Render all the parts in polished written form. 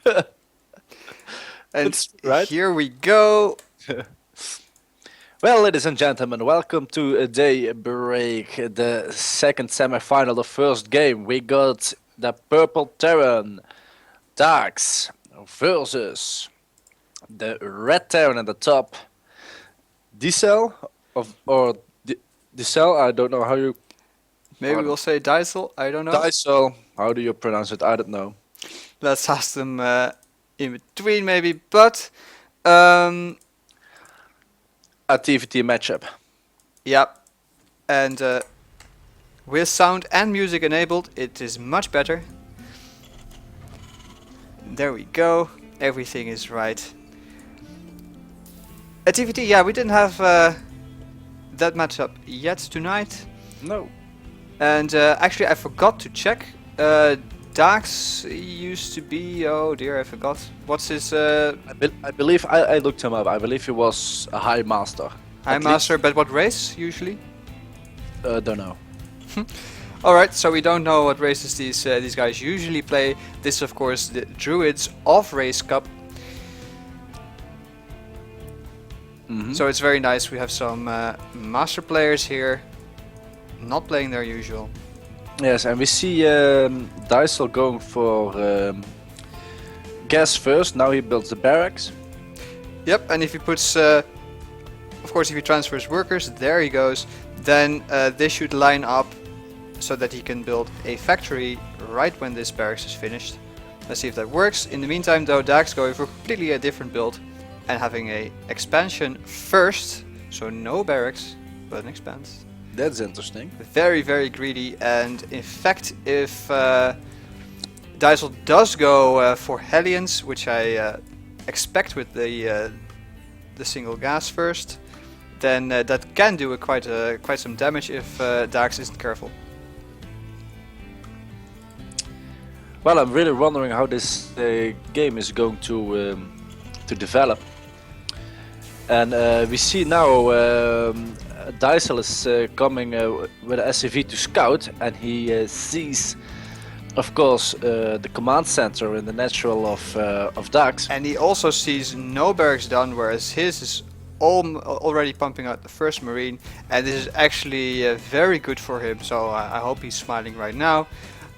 And That's right. here we go. Well, ladies and gentlemen, welcome to a day break, the second semifinal, the first game. We got the Purple Terran, Daax, versus the Red Terran at the top, diseL, or diseL, I don't know how you, Maybe or we'll say diseL, I don't know. diseL, how do you pronounce it? I don't know. Let's ask them in between maybe, but um, Activity matchup. yeah, and with sound and music enabled, it is much better. There we go, everything is right. Activity, yeah, we didn't have that matchup yet tonight. No. And actually, I forgot to check. Daax used to be. Oh dear, I forgot. What's his I believe, I looked him up, I believe he was a High Master. High At Master? least, But what race usually? don't know. All right, so we don't know what races these guys usually play. This, is, of course, the Druidz off race cup. So it's very nice. We have some master players here, not playing their usual. Yes, and we see diceL going for gas first. Now he builds the barracks. Yep, and if he puts, of course, if he transfers workers, there he goes. Then this should line up so that he can build a factory right when this barracks is finished. Let's see if that works. In the meantime, though, Daax going for completely a different build and having a expansion first, so no barracks, but an expanse. That's interesting. Very, very greedy, and in fact, if diceL does go for Hellions, which I expect with the single gas first, then that can do quite some damage if Daax isn't careful. Well, I'm really wondering how this game is going to develop. And we see now diceL is coming with an SCV to scout, and he sees, of course, the command center in the natural of Daax. And he also sees no barracks done, whereas his is already pumping out the first marine, and this is actually very good for him. So I hope he's smiling right now,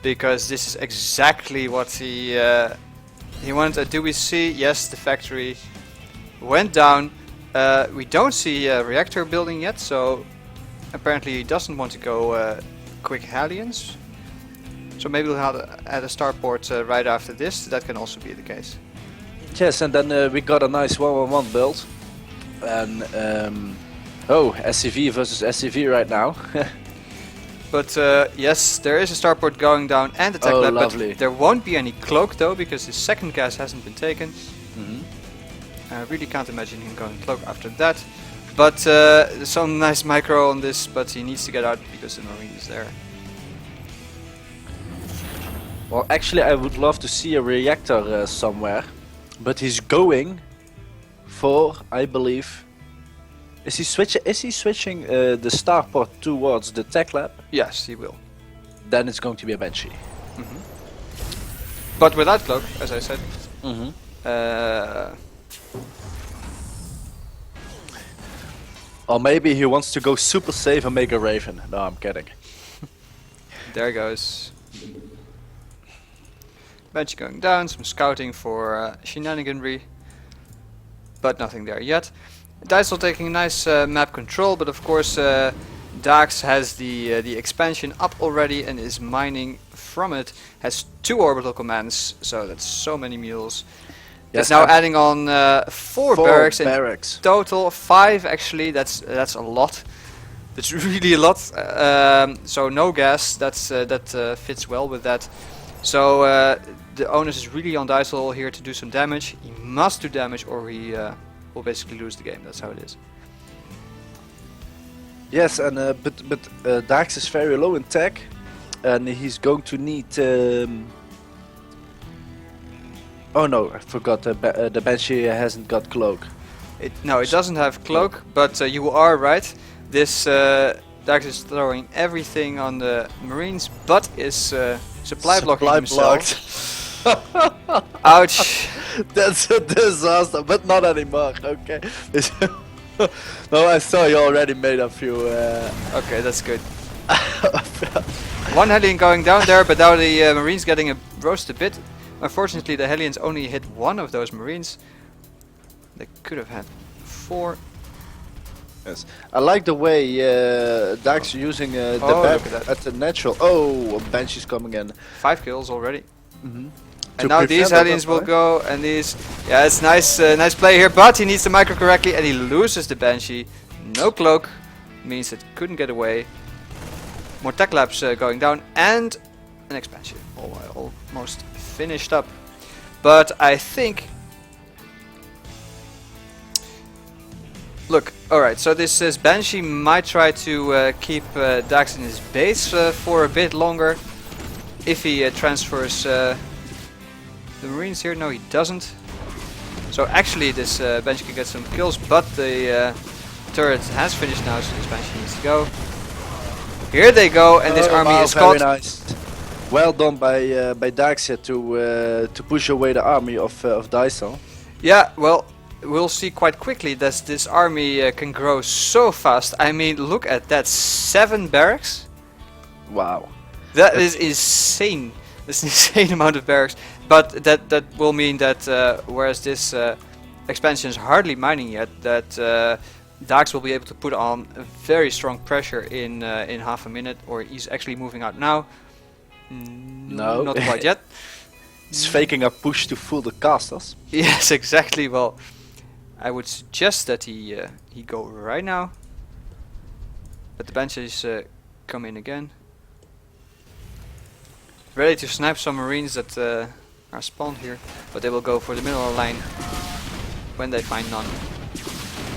because this is exactly what he wanted. Do we see? Yes, the factory went down. We don't see a reactor building yet, so apparently he doesn't want to go quick Hellions. So maybe we'll add a starport right after this. That can also be the case. Yes, and then we got a nice 1-1-1 build. And SCV versus SCV right now. But yes, there is a starport going down and a tech lab, lovely. but there won't be any cloak though, because his second gas hasn't been taken. I really can't imagine him going cloak after that. But some nice micro on this, but he needs to get out because the marine is there. Well, actually, I would love to see a reactor somewhere, but he's going for, I believe, is he switching the starport towards the tech lab? Yes, he will. Then it's going to be a Banshee. But without cloak, as I said. Or maybe he wants to go super safe and make a Raven. No, I'm kidding. There goes. Banshee going down, some scouting for shenaniganry, but nothing there yet. diceL taking nice map control, but of course Daax has the expansion up already and is mining from it. Has 2 orbital commands, so that's so many mules. Yes, It's now adding on 4 barracks in barracks. total, 5 actually. That's a lot. That's really a lot. So no gas. That fits well with that. So the onus is really on diceL here to do some damage. He must do damage, or he will basically lose the game. That's how it is. Yes, and but Daax is very low in tech, and he's going to need. Oh no, I forgot. The Banshee hasn't got cloak. No, it doesn't have cloak, but you are right. This Daax is throwing everything on the marines, but is supply blocking himself. Ouch. That's a disaster, but not anymore. Okay. No, I saw you already made a few. Okay, that's good. One Hellion going down there, but now the Marines getting roasted a bit. Unfortunately, the Hellions only hit one of those Marines. They could have had 4. Yes, I like the way Daax using the Oh, back look at that. at the natural. Oh, Banshee's coming in. 5 kills already. Mm-hmm. And now these Hellions will go, and these... Yeah, it's nice nice play here, but he needs to micro correctly, and he loses the Banshee. No cloak, means it couldn't get away. More tech labs going down, and an expansion. Almost finished up. But I think... Look, alright, so this Banshee might try to keep Daax in his base for a bit longer. If he transfers the Marines here. No, he doesn't. So actually this Banshee can get some kills, but the turret has finished now, so this Banshee needs to go. Here they go, and this army is very caught. nice. Well done by Daax here to push away the army of diseL. Yeah, well, we'll see quite quickly that this army can grow so fast. I mean, look at that, 7 barracks. Wow. That is insane. That's an insane amount of barracks. But that will mean that whereas this expansion is hardly mining yet, that Daax will be able to put on a very strong pressure in half a minute, or he's actually moving out now. No, not quite yet. He's faking a push to fool the casters. Yes, exactly. Well, I would suggest that he go right now. But the benches come in again. Ready to snipe some Marines that are spawned here, but they will go for the middle line when they find none.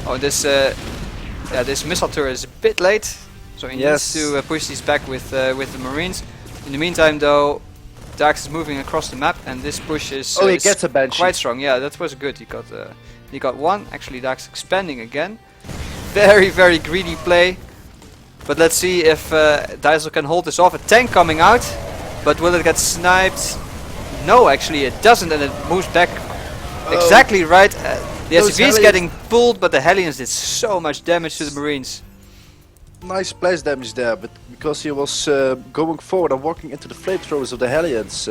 Oh, this this missile turret is a bit late, so he needs to push these back with the Marines. In the meantime, though, Daax is moving across the map, and this push is, he gets a Banshee. Quite strong. Yeah, that was good. He got one. Actually, Daax expanding again. Very, very greedy play. But let's see if diseL can hold this off. A tank coming out, but will it get sniped? No, actually it doesn't, and it moves back exactly right. The SCV is getting pulled, but the Hellions did so much damage to the Marines. Nice splash damage there, but because he was going forward and walking into the flamethrowers of the Hellions,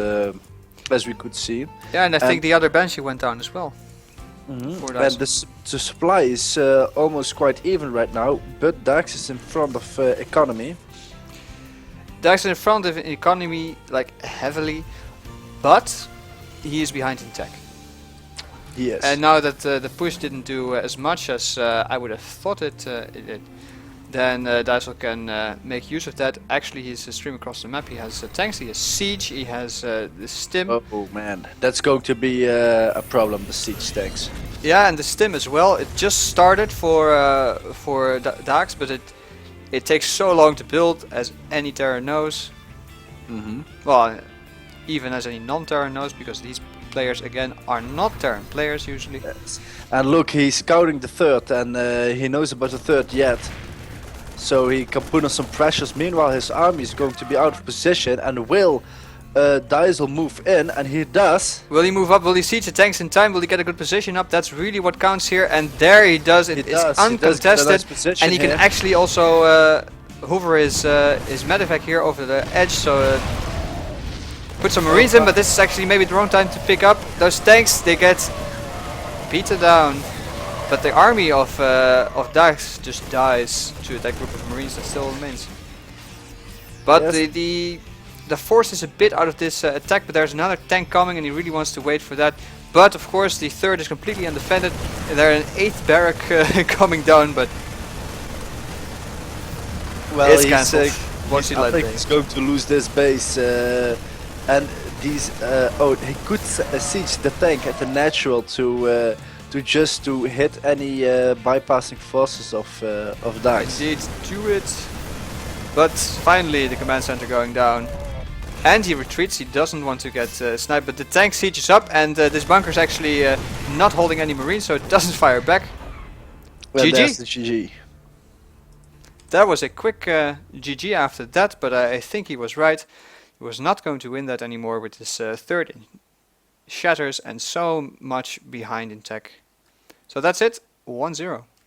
as we could see. Yeah, and I think the other Banshee went down as well. And the supply is almost quite even right now, but Daax is in front of economy. Daax is in front of economy, like heavily, but he is behind in tech. Yes. And now that the push didn't do as much as I would have thought it did, then diseL can make use of that. Actually, he's stream across the map. He has tanks, he has siege, he has the stim. Oh man, that's going to be a problem, the siege tanks. Yeah, and the stim as well. It just started for Daax, but it takes so long to build, as any Terran knows. Well, even as any non-Terran knows, because these players again are not Terran players usually. Yes. And look, he's scouting the third, and he knows about the third yet. So he can put on some pressures. Meanwhile, his army is going to be out of position, and will diseL move in? And he does. Will he move up? Will he siege the tanks in time? Will he get a good position up? That's really what counts here. And there he does. It's uncontested, and he can actually also hover his medevac here over the edge. So put some Marines in, but this is actually maybe the wrong time to pick up those tanks. They get beaten down. But the army of Daax just dies to that group of Marines that still remains. But the force is a bit out of this attack, but there's another tank coming and he really wants to wait for that. But of course the third is completely undefended. There's an 8th barrack coming down, but well, it's cancelled. I think he's going to lose this base. And these he could siege the tank at the natural to hit any bypassing forces of Daax. Indeed, do it. But finally the command center going down. And he retreats, he doesn't want to get sniped, but the tank sieges up, and this bunker is actually not holding any Marines, so it doesn't fire back. Well, GG. that's the GG. That was a quick GG after that, but I think he was right. He was not going to win that anymore with his third shatters and so much behind in tech. So that's it, 1-0.